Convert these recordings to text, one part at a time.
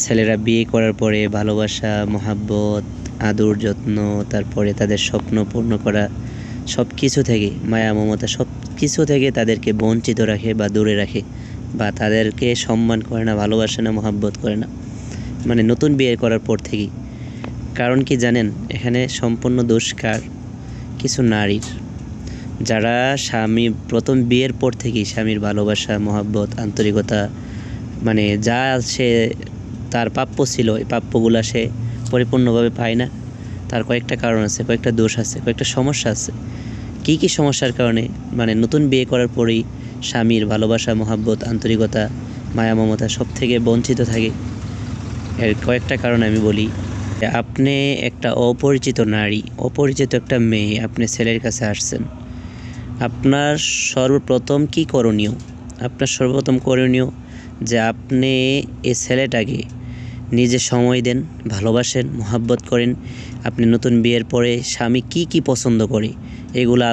ছেলেরা বিয়ে করার পরে ভালোবাসা, মহাব্বত, আদর যত্ন, তারপরে তাদের স্বপ্ন পূর্ণ করা সব কিছু থেকে মায়া মমতা সব কিছু থেকে তাদেরকে বঞ্চিত রাখে বা দূরে রাখে বা তাদেরকে সম্মান করে না, ভালোবাসে না, মহাব্বত করে না, মানে নতুন বিয়ে করার পর থেকেই। কারণ কি জানেন, এখানে সম্পূর্ণ দোষ কার? কিছু নারীর, যারা স্বামী প্রথম বিয়ের পর থেকেই স্বামীর ভালোবাসা, মহাব্বত, আন্তরিকতা, মানে যা সে তার প্রাপ্য ছিল এই প্রাপ্যগুলো সে পরিপূর্ণভাবে পায় না। তার কয়েকটা কারণ আছে, কয়েকটা দোষ আছে, কয়েকটা সমস্যা আছে। কী কী সমস্যার কারণে মানে নতুন বিয়ে করার পরেই স্বামীর ভালোবাসা, মহাব্বত, আন্তরিকতা, মায়া মমতা সব থেকে বঞ্চিত থাকে, এর কয়েকটা কারণ আমি বলি। আপনি একটা অপরিচিত নারী, অপরিচিত একটা মেয়ে, আপনি ছেলের কাছে আসছেন। আপনার সর্বপ্রথম কী করণীয়? আপনার সর্বপ্রথম করণীয় যে আপনি এই ছেলেটাকে নিজে সময় দেন, ভালোবাসেন, মহাব্বত করেন। আপনি নতুন বিয়ের পরে স্বামী কি কি পছন্দ করে এগুলো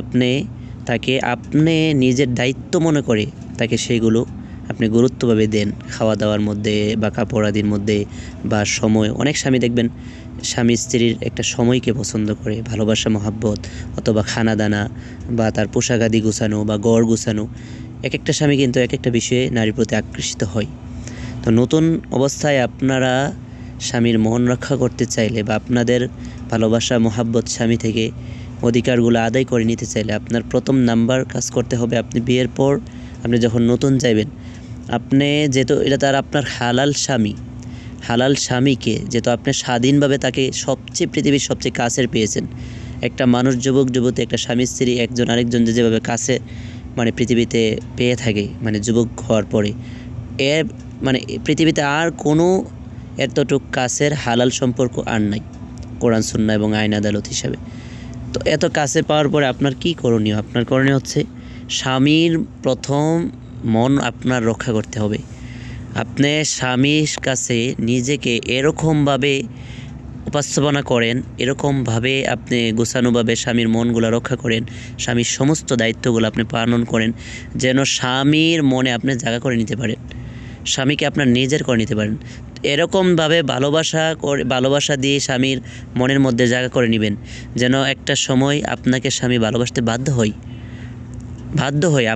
তাকে আপনি নিজের দায়িত্ব মনে করে তাকে সেইগুলো আপনি গুরুত্বভাবে দেন। খাওয়া দাওয়ার মধ্যে বা কাপড় আদির মধ্যে বা সময়। অনেক স্বামী দেখবেন স্বামী স্ত্রীর একটা সময়কে পছন্দ করে, ভালোবাসা, মহাব্বত, অথবা খানা দানা বা তার পোশাক আদি গুছানো বা গড় গুছানো। এক একটা স্বামী কিন্তু এক একটা বিষয়ে নারীর প্রতি আকর্ষিত হয়। তো নতুন অবস্থায় আপনারা স্বামীর মন রক্ষা করতে চাইলে বা আপনাদের ভালোবাসা, মহাব্বত স্বামী থেকে অধিকারগুলো আদায় করে নিতে চাইলে আপনার প্রথম নাম্বার কাজ করতে হবে। আপনি বিয়ের পর আপনি যখন নতুন যাইবেন, আপনি যেহেতু এটা তার আপনার হালাল স্বামী, হালাল স্বামীকে যেহেতু আপনি স্বাধীনভাবে তাকে পৃথিবীর সবচেয়ে কাছের পেয়েছেন। একটা মানুষ, যুবক যুবতী, একটা স্বামী স্ত্রী একজন আরেকজন যেভাবে কাছে মানে পৃথিবীতে পেয়ে থাকে, মানে যুবক হওয়ার পরে এর মানে পৃথিবীতে আর কোনো এতটুক কাছের হালাল সম্পর্ক আর নাই কোরআন সুন্নাহ এবং আইন আদালত হিসাবে। তো এত কাছে পাওয়ার পরে আপনার কি করণীয়? আপনার করণীয় হচ্ছে স্বামীর প্রথম মন আপনার রক্ষা করতে হবে। আপনি স্বামীর কাছে নিজেকে এরকমভাবে উপস্থাপনা করেন, এরকমভাবে আপনি গোছানোভাবে স্বামীর মনগুলো রক্ষা করেন, স্বামীর সমস্ত দায়িত্বগুলো আপনি পালন করেন, যেন স্বামীর মনে আপনি জায়গা করে নিতে পারেন, স্বামীকে আপনার নিজের করে নিতে পারেন। এরকমভাবে ভালোবাসা দিয়ে স্বামীর মনের মধ্যে জায়গা করে নেবেন, যেন একটা সময় আপনাকে স্বামী ভালোবাসতে বাধ্য হয়।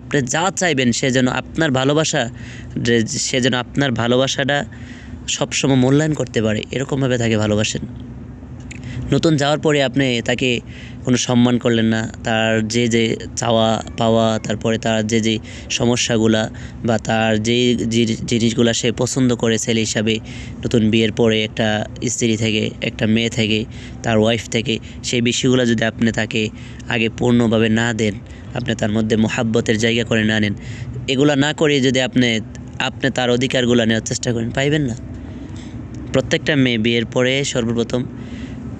আপনি যা চাইবেন সে যেন আপনার ভালোবাসাটা সবসময় মূল্যায়ন করতে পারে, এরকমভাবে তাকে ভালোবাসেন। নতুন যাওয়ার পরে আপনি তাকে কোনো সম্মান করলেন না, তার যে যে চাওয়া পাওয়া, তারপরে তার যে যে সমস্যাগুলা বা তার যে জিনিসগুলা সে পছন্দ করে ছেলে হিসাবে নতুন বিয়ের পরে একটা স্ত্রী থেকে, একটা মেয়ে থেকে, তার ওয়াইফ থেকে, সেই বিষয়গুলো যদি আপনি তাকে আগে পূর্ণভাবে না দেন, আপনি তার মধ্যে মহাব্বতের জায়গা করে না নেন, এগুলা না করে যদি আপনি তার অধিকারগুলো নেওয়ার চেষ্টা করেন, পাইবেন না। প্রত্যেকটা মেয়ে বিয়ের পরে সর্বপ্রথম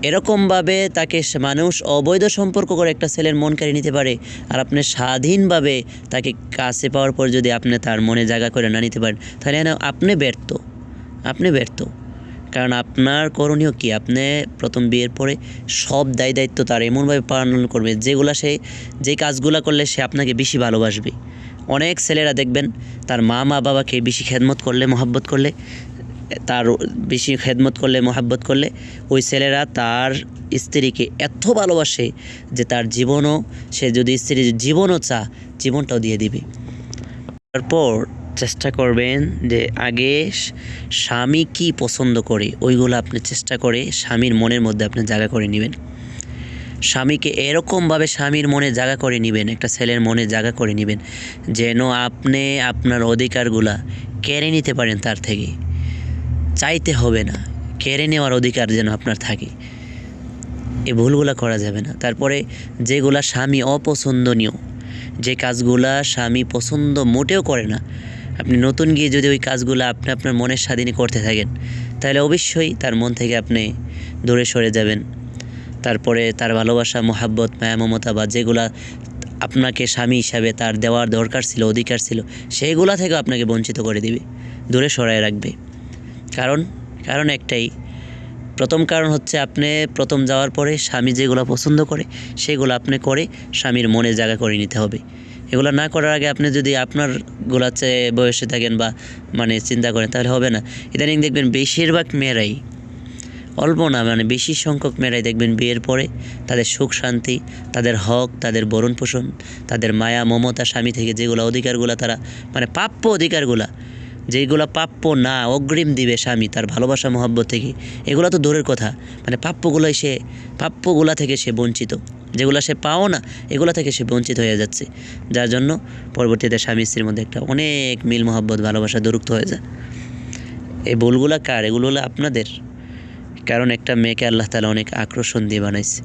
এরকমভাবে তাকে মানুষ অবৈধ সম্পর্ক করে একটা ছেলের মন কেড়ে নিতে পারে, আর আপনি স্বাধীনভাবে তাকে কাছে পাওয়ার পর যদি আপনি তার মনে জায়গা করে না নিতে পারেন, তাহলে আপনি ব্যর্থ। কারণ আপনার করণীয় কি? আপনি প্রথম বিয়ের পরে সব দায়িত্ব তার এমনভাবে পালন করবে যে কাজগুলো করলে সে আপনাকে বেশি ভালোবাসবে। অনেক ছেলেরা দেখবেন তার মা বাবাকে বেশি খেদমত করলে, মহাব্বত করলে, মহাব্বত করলে ওই ছেলেরা তার স্ত্রীকে এত ভালোবাসে যে তার জীবনও, সে যদি স্ত্রীর জীবনটাও দিয়ে দিবে। তারপর চেষ্টা করবেন যে আগে স্বামী কি পছন্দ করে ওইগুলো আপনি চেষ্টা করে স্বামীর মনের মধ্যে আপনি জায়গা করে নেবেন। স্বামীকে এরকমভাবে স্বামীর মনে জায়গা করে নেবেন, একটা ছেলের মনে জায়গা করে নেবেন, যেন আপনি আপনার অধিকারগুলা কেড়ে নিতে পারেন তার থেকে। চাইতে হবে না, কেড়ে নেওয়ার অধিকার যেন আপনার থাকে, এই ভুলগুলো করা যাবে না। তারপরে যেগুলা স্বামী অপছন্দনীয়, যে কাজগুলা স্বামী পছন্দ মোটেও করে না, আপনি নতুন গিয়ে যদি ওই কাজগুলো আপনি আপনার মনের স্বাধীনে করতে থাকেন, তাহলে অবশ্যই তার মন থেকে আপনি দূরে সরে যাবেন। তারপরে তার ভালোবাসা, মহাব্বত, মায়া মমতা বা যেগুলা আপনাকে স্বামী হিসাবে তার দেওয়ার দরকার ছিল, অধিকার ছিল, সেইগুলা থেকে আপনাকে বঞ্চিত করে দিবে, দূরে সরায় রাখবে। কারণ একটাই, প্রথম কারণ হচ্ছে আপনি প্রথম যাওয়ার পরে স্বামী যেগুলো পছন্দ করে সেগুলো আপনি করে স্বামীর মনে জায়গা করে নিতে হবে। এগুলো না করার আগে আপনি যদি আপনার গোলাচ্ছে বয়সে থাকেন বা মানে চিন্তা করেন তাহলে হবে না। ইদানিং দেখবেন বেশিরভাগ মেয়েরাই, অল্প না মানে বেশি সংখ্যক মেয়েরাই দেখবেন বিয়ের পরে তাদের সুখ শান্তি, তাদের হক, তাদের ভরণ পোষণ, তাদের মায়া মমতা স্বামী থেকে যেগুলো অধিকারগুলো তারা মানে প্রাপ্য অধিকারগুলা যেগুলো প্রাপ্য না অগ্রিম দিবে স্বামী তার ভালোবাসা মহব্বত থেকে, এগুলো তো দূরের কথা, মানে প্রাপ্যগুলা থেকে সে বঞ্চিত, যেগুলো সে পাও না এগুলো থেকে সে বঞ্চিত হয়ে যাচ্ছে, যার জন্য পরবর্তীতে স্বামী স্ত্রীর মধ্যে একটা অনেক মিল মহব্বত ভালোবাসা দূরত্ব হয়ে যায়। এই ভুলগুলো কার? এগুলো হলো আপনাদের। কারণ একটা মেয়েকে আল্লাহ তাআলা অনেক আকর্ষণ দিয়ে বানাইছে।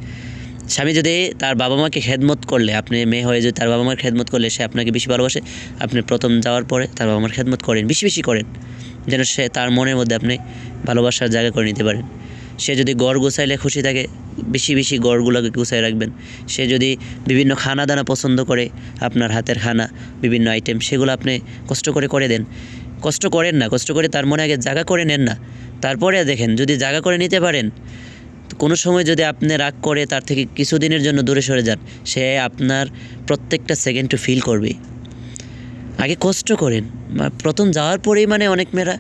স্বামী যদি তার বাবা মাকে খেদমত করলে, আপনি মেয়ে হয়ে যদি তার বাবা মার খেদমত করলে সে আপনাকে বেশি ভালোবাসে, আপনি প্রথম যাওয়ার পরে তার বাবা মার খেদমত করেন, বেশি বেশি করেন, যেন সে তার মনের মধ্যে আপনি ভালোবাসার জায়গা করে নিতে পারেন। সে যদি গড় গুছাইলে খুশি থাকে, বেশি বেশি গড়গুলোকে গুছাই রাখবেন। সে যদি বিভিন্ন খানা দানা পছন্দ করে, আপনার হাতের খানা বিভিন্ন আইটেম, সেগুলো আপনি কষ্ট করে করে দেন। কষ্ট করেন না, কষ্ট করে তার মনে আগে জায়গা করে নেন না, তারপরে দেখেন যদি জায়গা করে নিতে পারেন, কোনো সময় যদি আপনি রাগ করে তার থেকে কিছুদিনের জন্য দূরে সরে যান, সে আপনার প্রত্যেকটা সেকেন্ড ফিল করবে। আগে কষ্ট করেন। প্রথম যাওয়ার পরেই মানে অনেক মেয়েরা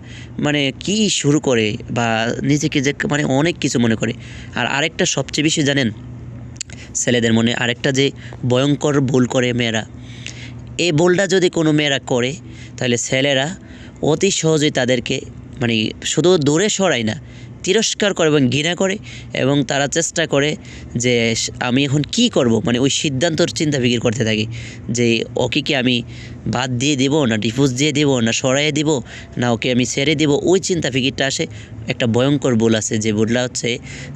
মানে কি শুরু করে বা নিজেকে যে মানে অনেক কিছু মনে করে। আর আরেকটা সবচেয়ে বেশি জানেন ছেলেদের মনে আরেকটা যে ভয়ঙ্কর ভুল করে মেয়েরা, এই ভুলটা যদি কোনো মেয়েরা করে তাহলে ছেলেরা অতি সহজেই তাদেরকে মানে শুধু দূরে সরায় না, তিরস্কার করে এবং ঘৃণা করে, এবং তারা চেষ্টা করে যে আমি এখন কি করব, মানে ওই সিদ্ধান্তর চিন্তা ফিকির করতে থাকি যে ওকে কি আমি বাদ দিয়ে দিব, না ডিভোর্স দিয়ে দিব, না সরাইয়ে দিব, না ওকে আমি ছেড়ে দিব। ওই চিন্তা ফিকিরটা আসে। একটা ভয়ঙ্কর ভুল আছে, যে ভুলটা হচ্ছে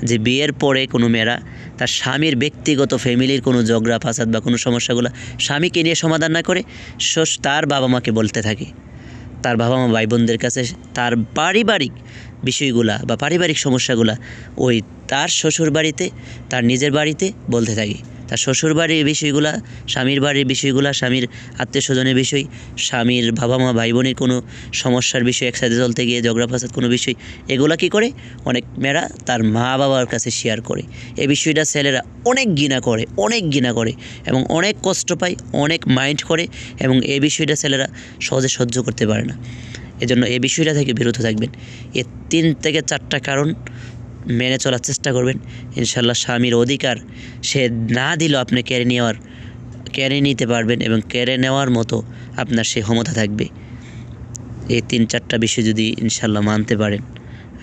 যে বিয়ের পরে কোনো মেয়েরা তার স্বামীর ব্যক্তিগত ফ্যামিলির কোনো ঝগড়া ফাসাদ বা কোনো সমস্যাগুলো স্বামীকে নিয়ে সমাধান না করে তার বাবা মাকে বলতে থাকে, তার বাবা মা ভাই বোনদের কাছে তার পারিবারিক বিষয়গুলা বা পারিবারিক সমস্যাগুলা ওই তার শ্বশুর বাড়িতে, তার নিজের বাড়িতে বলতে থাকে। তার শ্বশুর বাড়ির বিষয়গুলা, স্বামীর বাড়ির বিষয়গুলা, স্বামীর আত্মীয় স্বজনের বিষয়, স্বামীর বাবা মা ভাই বোনের কোনো সমস্যার বিষয়, একসাথে চলতে গিয়ে ঝগড়া ফাসাদ কোনো বিষয়, এগুলা কী করে অনেক মেয়েরা তার মা বাবার কাছে শেয়ার করে। এই বিষয়টা ছেলেরা অনেক ঘৃণা করে এবং অনেক কষ্ট পায়, অনেক মাইন্ড করে, এবং এই বিষয়টা ছেলেরা সহজে সহ্য করতে পারে না। এজন্য এই বিষয়টা থেকে বিরত থাকবেন। এর 3 থেকে 4টা কারণ মেনে চলার চেষ্টা করবেন। ইনশাল্লাহ স্বামীর অধিকার সে না দিলেও আপনি কেড়ে নিতে পারবেন, এবং কেড়ে নেওয়ার মতো আপনার সে ক্ষমতা থাকবে। এই 3-4টা বিষয় যদি ইনশাল্লাহ মানতে পারেন,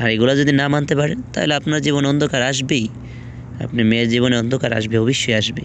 আর এগুলো যদি না মানতে পারেন তাহলে আপনার জীবনে অন্ধকার আসবেই। আপনি মেয়ের জীবনে অন্ধকার আসবে, অবশ্যই আসবে।